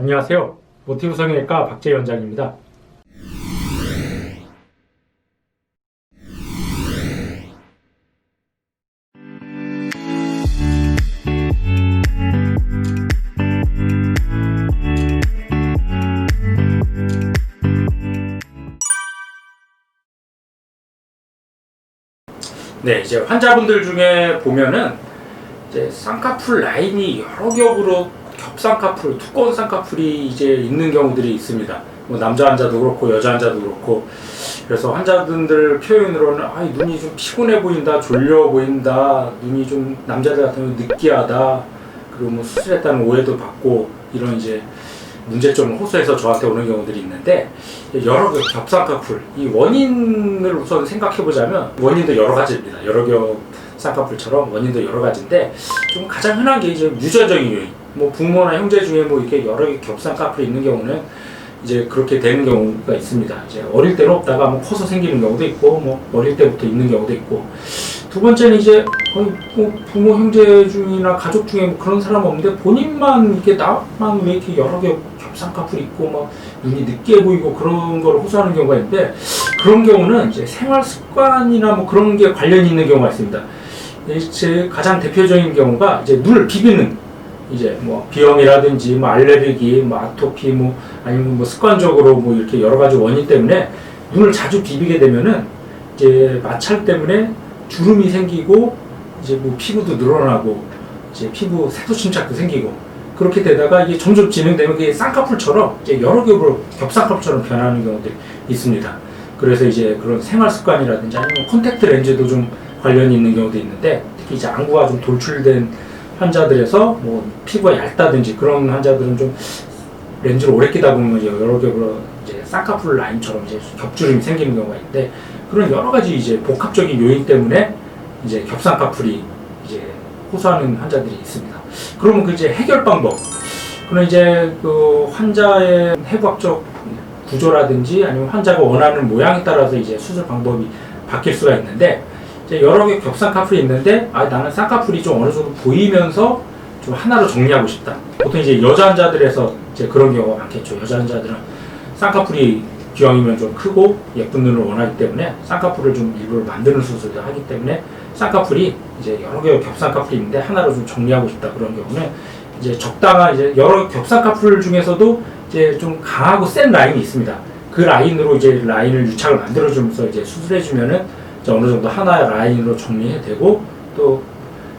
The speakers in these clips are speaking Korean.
안녕하세요. 모티브 성형외과 박재희 원장입니다. 네, 이제 환자분들 중에 보면은 이제 쌍꺼풀 라인이 여러 겹으로 겹쌍꺼풀, 두꺼운 쌍꺼풀이 이제 있는 경우들이 있습니다. 뭐 남자 환자도 그렇고 여자 환자도 그렇고. 그래서 환자분들 표현으로는 눈이 좀 피곤해 보인다, 졸려 보인다, 눈이 좀 남자들 같은 경우 느끼하다, 그리고 뭐 수술했다는 오해도 받고 이런 이제 문제점을 호소해서 저한테 오는 경우들이 있는데, 여러 겹쌍꺼풀, 이 원인을 우선 생각해 보자면 원인도 여러 가지입니다. 여러 겹 쌍꺼풀처럼 원인도 여러 가지인데, 좀 가장 흔한 게 이제 유전적인 요인, 뭐 부모나 형제 중에 뭐 이렇게 여러 개 겹쌍꺼풀이 있는 경우는 이제 그렇게 되는 경우가 있습니다. 이제 어릴 때는 없다가 뭐 커서 생기는 경우도 있고, 뭐 어릴 때부터 있는 경우도 있고. 두 번째는 이제 뭐 부모 형제 중이나 가족 중에 뭐 그런 사람 없는데 본인만 이렇게 나만 왜 이렇게 여러 개 겹쌍꺼풀 있고 막 눈이 늦게 보이고 그런 걸 호소하는 경우가 있는데, 그런 경우는 이제 생활 습관이나 뭐 그런 게 관련이 있는 경우가 있습니다. 제 가장 대표적인 경우가 이제 눈을 비비는, 이제 뭐 비염이라든지 뭐 알레르기, 뭐 아토피, 뭐 아니면 뭐 습관적으로 뭐 이렇게 여러 가지 원인 때문에 눈을 자주 비비게 되면은 이제 마찰 때문에 주름이 생기고 이제 뭐 피부도 늘어나고 이제 피부 색소 침착도 생기고, 그렇게 되다가 이게 점점 진행되면 이게 쌍꺼풀처럼 이제 여러 겹으로 겹쌍꺼풀처럼 변하는 경우도 있습니다. 그래서 이제 그런 생활 습관이라든지 아니면 콘택트 렌즈도 좀 관련이 있는 경우도 있는데, 특히 이제 안구가 좀 돌출된 환자들에서 뭐 피부가 얇다든지 그런 환자들은 좀 렌즈를 오래 끼다 보면 여러 겹으로 이제 쌍꺼풀 라인처럼 이제 겹주름이 생기는 경우가 있는데, 그런 여러 가지 이제 복합적인 요인 때문에 이제 겹쌍꺼풀이 이제 호소하는 환자들이 있습니다. 그러면 그 이제 해결 방법, 그럼 이제 그 환자의 해부학적 구조라든지 아니면 환자가 원하는 모양에 따라서 이제 수술 방법이 바뀔 수가 있는데, 이제 여러 개 겹쌍꺼풀이 있는데 나는 쌍꺼풀이 좀 어느 정도 보이면서 좀 하나로 정리하고 싶다. 보통 이제 여자 환자들에서 이제 그런 경우가 많겠죠. 여자 환자들은 쌍꺼풀이 기왕이면 좀 크고 예쁜 눈을 원하기 때문에 쌍꺼풀을 좀 일부러 만드는 수술도 하기 때문에 쌍꺼풀이 이제 여러 개 겹쌍꺼풀이 있는데 하나로 좀 정리하고 싶다. 그런 경우는 이제 적당한 이제 여러 겹쌍꺼풀 중에서도 이제 좀 강하고 센 라인이 있습니다. 그 라인으로 이제 라인을 유착을 만들어주면서 이제 수술해주면은 이제 어느 정도 하나의 라인으로 정리해 되고, 또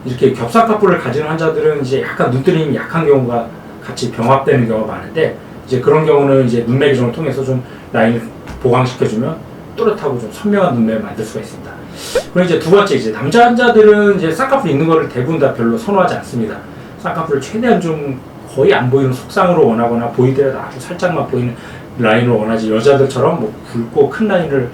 이렇게 겹쌍꺼풀을 가진 환자들은 이제 약간 눈뜨림이 약한 경우가 같이 병합되는 경우가 많은데, 이제 그런 경우는 이제 눈매 교정을 통해서 좀 라인을 보강시켜주면 또렷하고 좀 선명한 눈매를 만들 수가 있습니다. 그리고 이제 두 번째, 이제 남자 환자들은 이제 쌍꺼풀 있는 거를 대부분 다 별로 선호하지 않습니다. 쌍꺼풀을 최대한 좀 거의 안 보이는 속상으로 원하거나 보이더라도 아주 살짝만 보이는 라인을 원하지, 여자들처럼 뭐 굵고 큰 라인을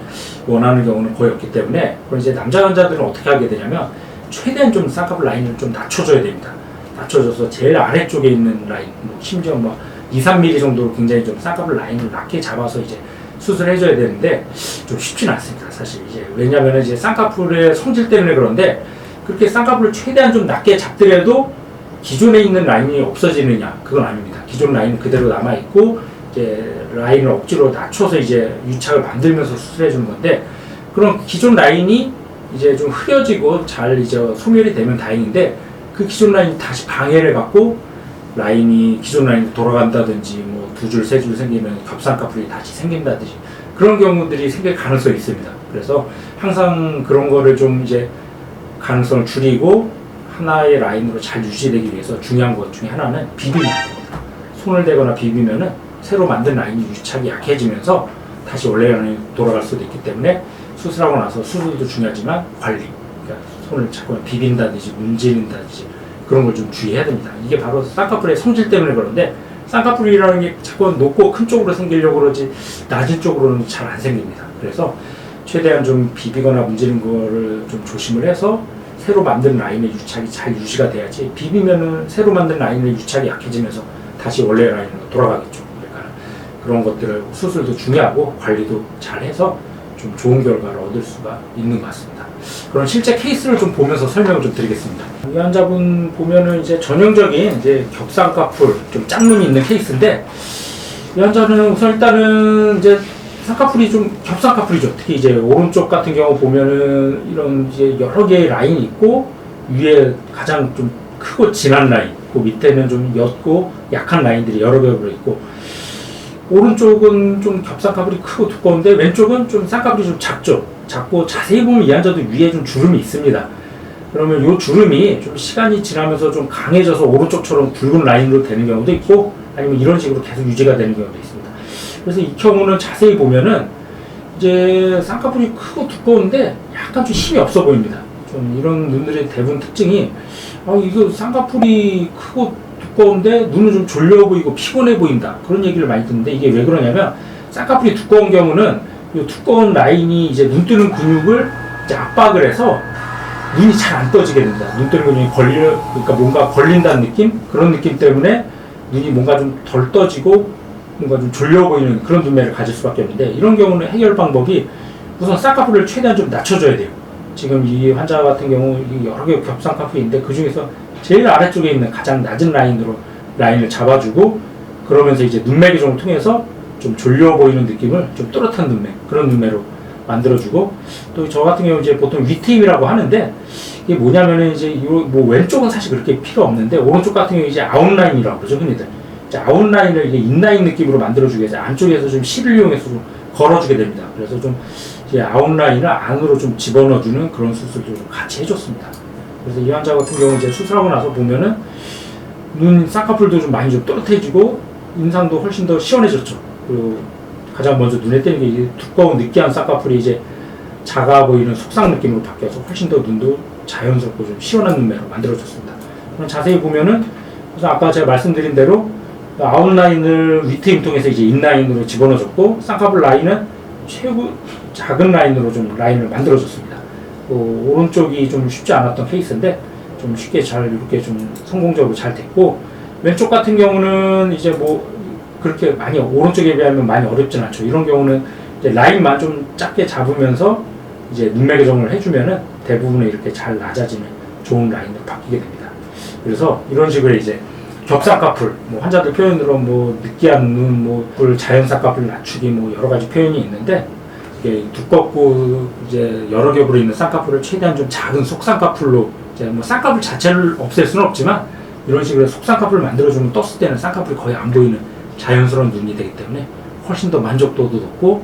원하는 경우는 거의 없기 때문에, 그럼 이제 남자 환자들은 어떻게 하게 되냐면 최대한 좀 쌍꺼풀 라인을 좀 낮춰줘야 됩니다. 낮춰줘서 제일 아래쪽에 있는 라인, 뭐 심지어 뭐 2, 3mm 정도로 굉장히 좀 쌍꺼풀 라인을 낮게 잡아서 이제 수술을 해줘야 되는데 좀 쉽지는 않습니다. 사실 이제 왜냐하면 이제 쌍꺼풀의 성질 때문에 그런데, 그렇게 쌍꺼풀을 최대한 좀 낮게 잡더라도 기존에 있는 라인이 없어지느냐, 그건 아닙니다. 기존 라인은 그대로 남아 있고 이제 라인을 억지로 낮춰서 이제 유착을 만들면서 수술해 주는 건데, 그럼 기존 라인이 이제 좀 흐려지고 잘 이제 소멸이 되면 다행인데, 그 기존 라인이 다시 방해를 받고 라인이 기존 라인으로 돌아간다든지 뭐 두 줄, 세 줄 생기면 겹쌍꺼풀이 다시 생긴다든지 그런 경우들이 생길 가능성이 있습니다. 그래서 항상 그런 거를 좀 이제 가능성을 줄이고 하나의 라인으로 잘 유지되기 위해서 중요한 것 중에 하나는 비비는 겁니다. 손을 대거나 비비면은 새로 만든 라인이 유착이 약해지면서 다시 원래 라인으로 돌아갈 수도 있기 때문에, 수술하고 나서 수술도 중요하지만 관리, 그러니까 손을 자꾸 비빈다든지 문지른다든지 그런 걸 좀 주의해야 됩니다. 이게 바로 쌍꺼풀의 성질 때문에 그런데, 쌍꺼풀이라는 게 자꾸 높고 큰 쪽으로 생기려고 그러지 낮은 쪽으로는 잘 안 생깁니다. 그래서 최대한 좀 비비거나 문지르는 거를 좀 조심을 해서 새로 만든 라인의 유착이 잘 유지가 돼야지, 비비면은 새로 만든 라인의 유착이 약해지면서 다시 원래 라인으로 돌아가겠죠. 그러니까 그런 것들을 수술도 중요하고 관리도 잘 해서 좀 좋은 결과를 얻을 수가 있는 것 같습니다. 그런 실제 케이스를 좀 보면서 설명을 좀 드리겠습니다. 이 환자분 보면은 이제 전형적인 이제 겹쌍꺼풀 좀 짝눈이 있는 케이스인데, 이 환자는 우선 일단은 이제 쌍꺼풀이 좀 겹쌍꺼풀이죠. 특히 이제 오른쪽 같은 경우 보면은 이런 이제 여러 개의 라인이 있고, 위에 가장 좀 크고 진한 라인, 그 밑에는 좀 옅고 약한 라인들이 여러 개로 있고, 오른쪽은 좀 겹쌍꺼풀이 크고 두꺼운데 왼쪽은 좀 쌍꺼풀이 좀 작고 자세히 보면 이 환자도 위에 좀 주름이 있습니다. 그러면 이 주름이 좀 시간이 지나면서 좀 강해져서 오른쪽처럼 굵은 라인으로 되는 경우도 있고, 아니면 이런 식으로 계속 유지가 되는 경우도 있습니다. 그래서 이 경우는 자세히 보면은 이제 쌍꺼풀이 크고 두꺼운데 약간 좀 힘이 없어 보입니다. 좀 이런 눈들의 대부분 특징이 이거 쌍꺼풀이 크고 두꺼운데 눈은 좀 졸려 보이고 피곤해 보인다, 그런 얘기를 많이 듣는데, 이게 왜 그러냐면 쌍꺼풀이 두꺼운 경우는 이 두꺼운 라인이 이제 눈 뜨는 근육을 이제 압박을 해서 눈이 잘 안 떠지게 된다. 눈 뜨는 근육이 그러니까 뭔가 걸린다는 느낌? 그런 느낌 때문에 눈이 뭔가 좀 덜 떠지고 뭔가 좀 졸려 보이는 그런 눈매를 가질 수밖에 없는데, 이런 경우는 해결 방법이 우선 쌍꺼풀을 최대한 좀 낮춰줘야 돼요. 지금 이 환자 같은 경우 여러 개 겹쌍꺼풀인데 그 중에서 제일 아래쪽에 있는 가장 낮은 라인을 잡아주고, 그러면서 이제 눈매 교정을 통해서 좀 졸려 보이는 느낌을 좀 또렷한 눈매, 그런 눈매로 만들어주고, 또 저 같은 경우 이제 보통 위트임이라고 하는데, 이게 뭐냐면은 이제 뭐 왼쪽은 사실 그렇게 필요 없는데, 오른쪽 같은 경우 이제 아웃라인이라고 그러죠, 흔히들. 이제 아웃라인을 이게 인라인 느낌으로 만들어주기 위해서 안쪽에서 좀 실을 이용해서 좀 걸어주게 됩니다. 그래서 좀 이제 아웃라인을 안으로 좀 집어넣어주는 그런 수술도 좀 같이 해줬습니다. 그래서 이 환자 같은 경우 이제 수술하고 나서 보면은 눈 쌍꺼풀도 좀 많이 좀 또렷해지고 인상도 훨씬 더 시원해졌죠. 그리고 가장 먼저 눈에 띄는 게 이제 두꺼운 느끼한 쌍꺼풀이 이제 작아 보이는 속상 느낌으로 바뀌어서 훨씬 더 눈도 자연스럽고 좀 시원한 눈매로 만들어졌습니다. 그럼 자세히 보면은, 그래서 아까 제가 말씀드린 대로 아웃라인을 위트임 통해서 이제 인라인으로 집어넣어줬고, 쌍꺼풀 라인은 최고 작은 라인으로 좀 라인을 만들어줬습니다. 오른쪽이 좀 쉽지 않았던 케이스인데 좀 쉽게 잘 이렇게 좀 성공적으로 잘 됐고, 왼쪽 같은 경우는 이제 뭐 그렇게 많이 오른쪽에 비하면 많이 어렵진 않죠. 이런 경우는 이제 라인만 좀 작게 잡으면서 이제 눈매 교정을 해주면은 대부분의 이렇게 잘 낮아지는 좋은 라인으로 바뀌게 됩니다. 그래서 이런 식으로 이제 겹쌍꺼풀, 뭐 환자들 표현으로 뭐 느끼한 눈, 뭐 자연 쌍꺼풀 낮추기, 뭐 여러 가지 표현이 있는데, 이게 두껍고 이제 여러 겹으로 있는 쌍꺼풀을 최대한 좀 작은 속쌍꺼풀로, 이제 뭐 쌍꺼풀 자체를 없앨 수는 없지만 이런 식으로 속쌍꺼풀을 만들어주면 떴을 때는 쌍꺼풀이 거의 안 보이는 자연스러운 눈이 되기 때문에 훨씬 더 만족도도 높고,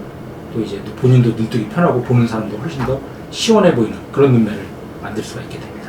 또 이제 본인도 눈뜨기 편하고 보는 사람도 훨씬 더 시원해 보이는 그런 눈매를 만들 수가 있게 됩니다.